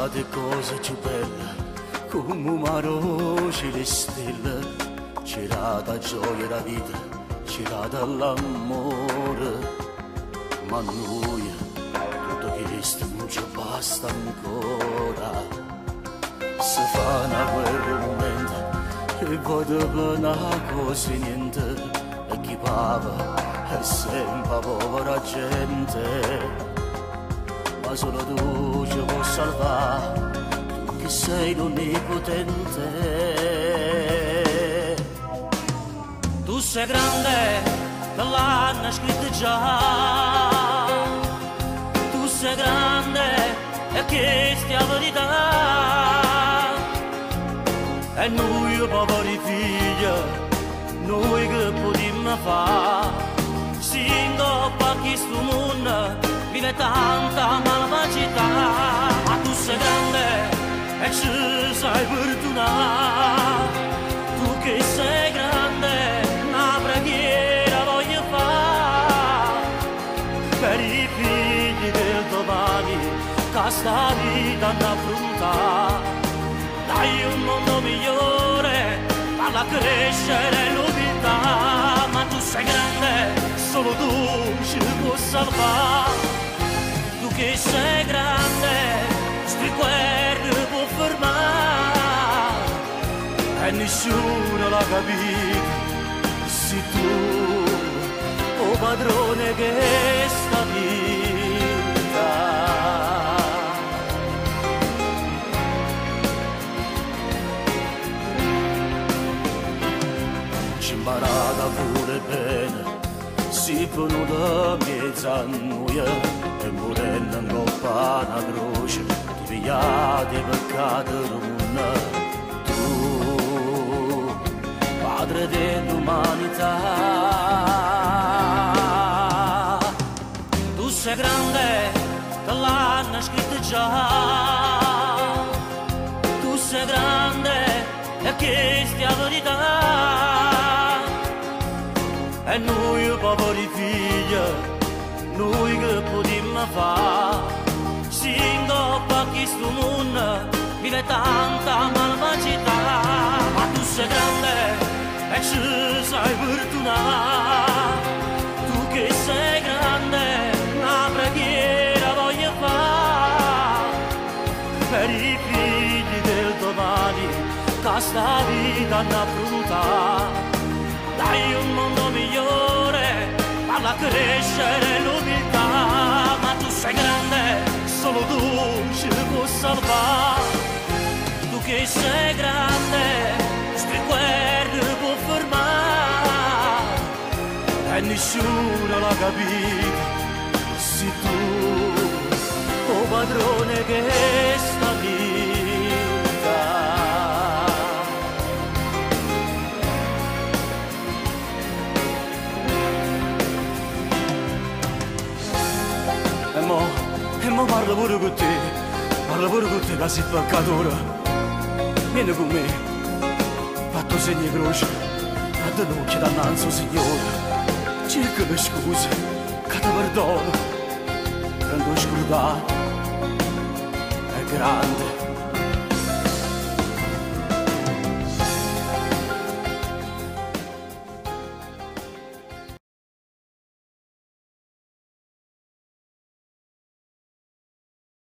de cose più belle, come un mare le stelle, c'era da gioia la vita, c'era dall'amore, ma noi, tutto questo non ci basta ancora, si fa una guerra un momento, e vado una cosa niente, e chi pava è sempre povera gente. Ma solo tu ci puoi salvare, tu che sei l'onnipotente. Tu sei grande, te l'hanno scritto già. Tu sei grande, e questa è la verità. E noi poveri figli, noi che potremmo fare? Singoppa chi sto mondo vive tanta malvagità, ma tu sei grande e ci sai perdonare. Tu che sei grande, una preghiera voglio fare per i figli del domani, che sta vita hanno affrontato. Dai un mondo migliore, falla crescere l'umiltà, ma tu sei grande, solo tu ci puoi salvare. Tu che sei grande, sti guerre può fermare, e nessuno l'ha capito, sei tu, oh padrone che sta vita. Ci imparata pure bene, si venuta mezza a noi, e morendo in coppa una croce, ti pigliate i peccati del mondo. Tu, padre dell'umanità, tu sei grande, te l'hanno scritto già. Tu sei grande, e questa è la verità. E noi poveri figli, noi che potremmo fare? Singoppa chi sto mondo vive tanta malvagità, ma tu sei grande e ci sai perdonare. Tu che sei grande, una preghiera voglio fare per i figli del domani, che sta vita hanno affrontato. Dai un mondo migliore, falla crescere l'umiltà, ma tu sei grande, solo tu ci puoi salvare. Tu che sei grande, sti guerre può fermare, e nessuno l'ha capito, sei tu, oh padrone che sta vita. E mo parlo pure con te, che sei peccatore. Vieni con me, fatto segno di croce, a te l'occhio dannanzi, Signore. Cerca le scuse, che ti perdono, prendo scrutato, è grande.